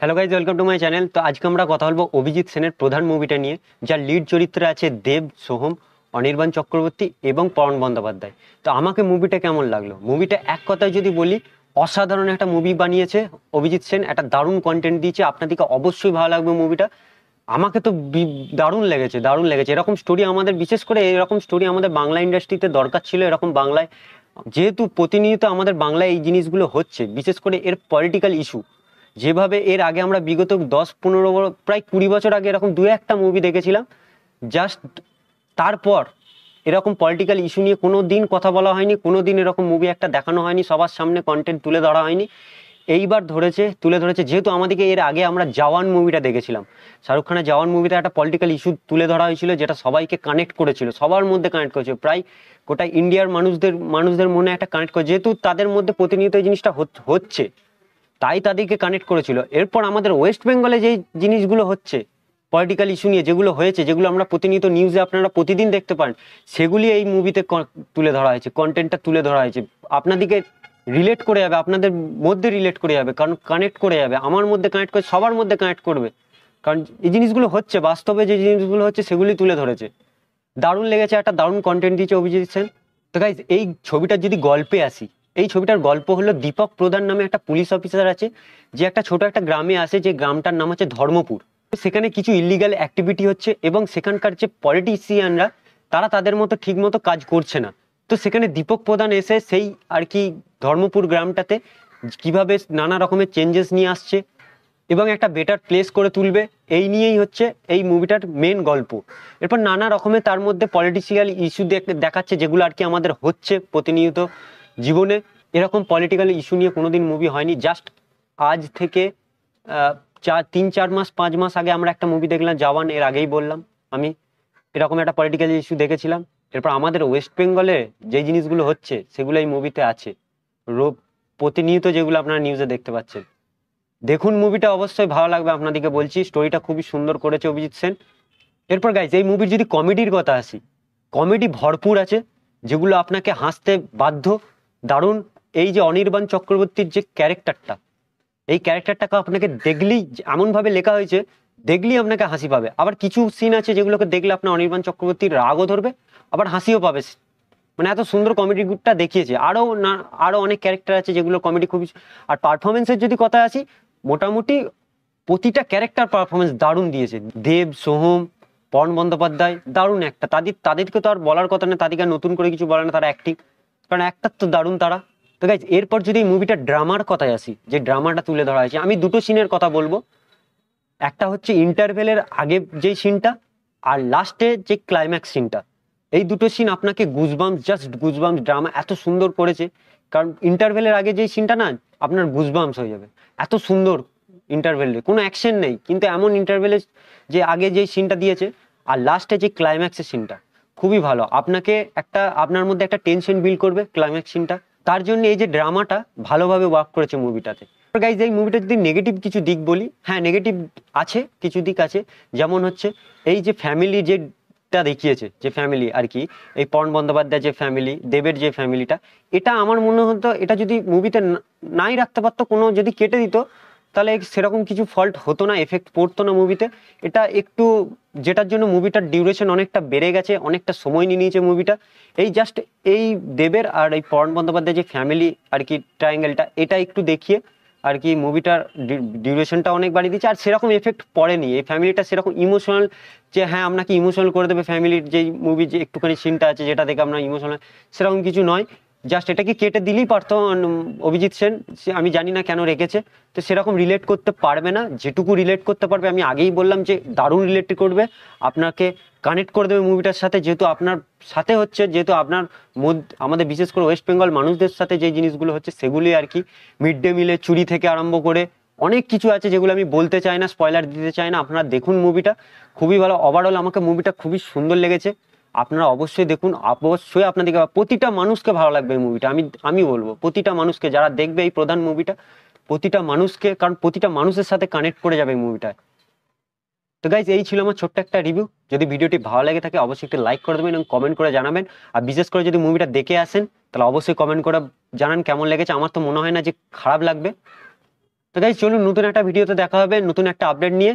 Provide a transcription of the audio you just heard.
Hello guys, welcome to my channel. তো আজকে আমরা কথা বলবো অভিজিৎ সেনের প্রধান মুভিটা নিয়ে, যার লিড চরিত্রে আছে দেব, সোহম, অনির্বাণ চক্রবর্তী এবং পবন বন্দ্যোপাধ্যায়। তো আমাকে মুভিটা কেমন লাগলো? মুভিটা এক কথায় যদি বলি, অসাধারণ একটা মুভি বানিয়েছে অভিজিৎ সেন। একটা দারুণ কন্টেন্ট দিয়েছে, আপনাদেরকে অবশ্যই ভালো লাগবে মুভিটা। আমাকে তো দারুণ লেগেছে, দারুণ লেগেছে। এরকম স্টোরি আমাদের, বিশেষ করে এরকম স্টোরি আমাদের বাংলা ইন্ডাস্ট্রিতে দরকার ছিল। এরকম বাংলায়, যেহেতু প্রতিনিয়ত আমাদের বাংলায় এই জিনিসগুলো হচ্ছে, বিশেষ করে এর পলিটিক্যাল ইস্যু, যেভাবে এর আগে আমরা বিগত 10-15 প্রায় 20 বছর আগে এরকম দু একটা মুভি দেখেছিলাম, জাস্ট তারপর এরকম পলিটিক্যাল ইস্যু নিয়ে কোনো দিন কথা বলা হয়নি, কোনো দিন এরকম মুভি একটা দেখানো হয়নি, সবার সামনে কন্টেন্ট তুলে ধরা হয়নি। এইবার তুলে ধরেছে। যেহেতু আমাদেরকে এর আগে আমরা জওয়ান মুভিটা দেখেছিলাম, শাহরুখ খানের জওয়ান মুভিতে একটা পলিটিক্যাল ইস্যু তুলে ধরা হয়েছিল, যেটা সবাইকে কানেক্ট করেছিল, সবার মধ্যে কানেক্ট করেছিল, প্রায় গোটা ইন্ডিয়ার মানুষদের মনে একটা কানেক্ট করে। যেহেতু তাদের মধ্যে প্রতিনিয়ত এই জিনিসটা হচ্ছে, তাই তাদেরকে কানেক্ট করেছিল। এরপর আমাদের ওয়েস্ট বেঙ্গলে যেই জিনিসগুলো হচ্ছে, পলিটিক্যাল ইস্যু নিয়ে যেগুলো হয়েছে, যেগুলো আমরা প্রতিনিয়ত নিউজে আপনারা প্রতিদিন দেখতে পান, সেগুলি এই মুভিতে তুলে ধরা হয়েছে, কন্টেন্টটা তুলে ধরা হয়েছে। আপনাদেরকে রিলেট করে যাবে, আপনাদের মধ্যে রিলেট করে যাবে, কারণ কানেক্ট করে যাবে, আমার মধ্যে কানেক্ট করে, সবার মধ্যে কানেক্ট করবে, কারণ এই জিনিসগুলো হচ্ছে, বাস্তবে যে জিনিসগুলো হচ্ছে সেগুলি তুলে ধরেছে। দারুণ লেগেছে, একটা দারুণ কন্টেন্ট দিয়েছে অভিজিৎ সেন। তো গাইজ, এই ছবিটার যদি গল্পে আসি, এই ছবিটার গল্প হলো দীপক প্রধান নামে একটা পুলিশ অফিসার আছে, যে একটা ছোট একটা গ্রামে আসে, যে গ্রামটার নাম হচ্ছে ধর্মপুর। সেখানে কিছু ইলিগাল অ্যাক্টিভিটি হচ্ছে এবং সেখানকার যে পলিটিশিয়ানরা, তারা তাদের মতো ঠিক মতো কাজ করছে না। তো সেখানে দীপক প্রধান এসে সেই আর কি ধর্মপুর গ্রামটাতে কিভাবে নানা রকমের চেঞ্জেস নিয়ে আসছে এবং একটা বেটার প্লেস করে তুলবে, এই নিয়েই হচ্ছে এই মুভিটার মেন গল্প। এরপর নানা রকমের তার মধ্যে পলিটিক্যাল ইস্যু দেখাচ্ছে, যেগুলো আর কি আমাদের হচ্ছে প্রতিনিয়ত জীবনে। এরকম পলিটিক্যাল ইস্যু নিয়ে কোনোদিন মুভি হয়নি। জাস্ট আজ থেকে 3-4 মাস 5 মাস আগে আমরা একটা মুভি দেখলাম জওয়ান, এর আগেই বললাম আমি, এরকম একটা পলিটিক্যাল ইস্যু দেখেছিলাম। এরপর আমাদের ওয়েস্ট বেঙ্গলে যে জিনিসগুলো হচ্ছে সেগুলো এই মুভিতে আছে, প্রতিনিয়ত যেগুলো আপনারা নিউজে দেখতে পাচ্ছেন। দেখুন মুভিটা, অবশ্যই ভালো লাগবে আপনাদেরকে বলছি। স্টোরিটা খুবই সুন্দর করেছে অভিজিৎ সেন। এরপর গাইজ, এই মুভির যদি কমেডির কথা আসি, কমেডি ভরপুর আছে, যেগুলো আপনাকে হাসতে বাধ্য। দারুণ। এই যে অনির্বাণ চক্রবর্তীর যে ক্যারেক্টারটা, এই ক্যারেক্টারটাকে আপনাকে দেখলেই, এমনভাবে লেখা হয়েছে, দেখলেই আপনাকে হাসি পাবে। আবার কিছু সিন আছে যেগুলোকে দেখলে আপনার অনির্বাণ চক্রবর্তীর রাগও ধরবে, আবার হাসিও পাবে। মানে এত সুন্দর কমেডিটা দেখিয়েছে। আরো অনেক ক্যারেক্টার আছে যেগুলো কমেডি খুবই। আর পারফরমেন্সের যদি কথা আসি, মোটামুটি প্রতিটা ক্যারেক্টার পারফরমেন্স দারুণ দিয়েছে। দেব, সোহম, পবন বন্দ্যোপাধ্যায় দারুণ একটা। তাদেরকে তো আর বলার কথা না, তাদেরকে আর নতুন করে কিছু বলে না, তারা অ্যাক্টিং, কারণ অ্যাক্টার তো দারুণ তারা। তো গাইজ, এরপর যদি এই মুভিটা ড্রামার কথায় আসি, যে ড্রামাটা তুলে ধরা হয়েছে, আমি দুটো সিনের কথা বলবো। একটা হচ্ছে ইন্টারভেলের আগে যেই সিনটা, আর লাস্টে যে ক্লাইম্যাক্স সিনটা। এই দুটো সিন আপনাকে গুজবাম্পস, জাস্ট গুজবাম্পস। ড্রামা এত সুন্দর করেছে, কারণ ইন্টারভেলের আগে যেই সিনটা না, আপনার গুজবাম্পস হয়ে যাবে, এত সুন্দর। ইন্টারভেলে কোনো অ্যাকশন নেই, কিন্তু এমন ইন্টারভেলে যে আগে যেই সিনটা দিয়েছে, আর লাস্টে যে ক্লাইম্যাক্সের সিনটা, খুবই ভালো। আপনার মধ্যে একটা টেনশন বিল্ড করবে ক্লাইম্যাক্স সিনটা। তার জন্য এই যে ড্রামাটা ভালোভাবে ওয়ার্ক করেছে মুভিটাতে। গাইজ, এই মুভিটা যদি নেগেটিভ কিছু দিক বলি, হ্যাঁ নেগেটিভ আছে, কিছু দিক আছে। যেমন হচ্ছে এই যে ফ্যামিলি যেটা দেখিয়েছে, যে ফ্যামিলি আর কি, এই পবন বন্দ্যোপাধ্যায় যে ফ্যামিলি, দেবের যে ফ্যামিলিটা, এটা আমার মনে হতো এটা যদি মুভিতে নাই রাখতে পারতো, কোনো যদি কেটে দিত, তাহলে সেরকম কিছু ফল্ট হতো না, এফেক্ট পড়তো না মুভিতে। এটা একটু, যেটার জন্য মুভিটার ডিউরেশন অনেকটা বেড়ে গেছে, অনেকটা সময় নিয়ে নিয়েছে মুভিটা। এই জাস্ট এই দেবের আর এই পবন বন্দ্যোপাধ্যায় যে ফ্যামিলি আর কি ট্রায়াঙ্গেলটা, এটা একটু দেখিয়ে আর কি মুভিটার ডিউরেশনটা অনেক বাড়িয়ে দিচ্ছে। আর সেরকম এফেক্ট পড়েনি, এই ফ্যামিলিটা সেরকম ইমোশনাল, যে হ্যাঁ আপনাকে ইমোশনাল করে দেবে ফ্যামিলির যেই মুভি, যে একটুখানি সিনটা আছে যেটা দেখে আপনার ইমোশনাল, সেরকম কিছু নয়। জাস্ট এটাকে কেটে দিলেই পারতো অভিজিৎ সেন, আমি জানি না কেন রেখেছে। তো সেরকম রিলেট করতে পারবে না, যেটুকু রিলেট করতে পারবে, আমি আগেই বললাম যে দারুণ রিলেট করবে, আপনাকে কানেক্ট করে দেবে মুভিটার সাথে। যেহেতু আপনার সাথে হচ্ছে, যেহেতু আপনার আমাদের বিশেষ করে ওয়েস্ট বেঙ্গল মানুষদের সাথে যে জিনিসগুলো হচ্ছে, সেগুলি আর কি, মিড ডে মিলে চুরি থেকে আরম্ভ করে অনেক কিছু আছে, যেগুলো আমি বলতে চাই না, স্পয়লার দিতে চাই না। আপনারা দেখুন মুভিটা, খুবই ভালো। ওভারঅল আমাকে মুভিটা খুবই সুন্দর লেগেছে। আপনারা অবশ্যই দেখুন, অবশ্যই আপনাদেরকে, প্রতিটা মানুষকে ভালো লাগবে এই মুভিটা। আমি বলবো প্রতিটা মানুষকে, যারা দেখবে এই প্রধান মুভিটা, প্রতিটা মানুষকে, কারণ প্রতিটা মানুষের সাথে কানেক্ট করে যাবে এই মুভিটা। তো গাইজ, এই ছিল আমার ছোট্ট একটা রিভিউ। যদি ভিডিওটি ভালো লেগে থাকে, অবশ্যই একটি লাইক করে দেবেন এবং কমেন্ট করে জানাবেন। আর বিশেষ করে যদি মুভিটা দেখে আসেন, তাহলে অবশ্যই কমেন্ট করে জানান কেমন লেগেছে। আমার তো মনে হয় না যে খারাপ লাগবে। তো গাইজ চলুন নতুন একটা ভিডিওতে দেখা হবে নতুন একটা আপডেট নিয়ে।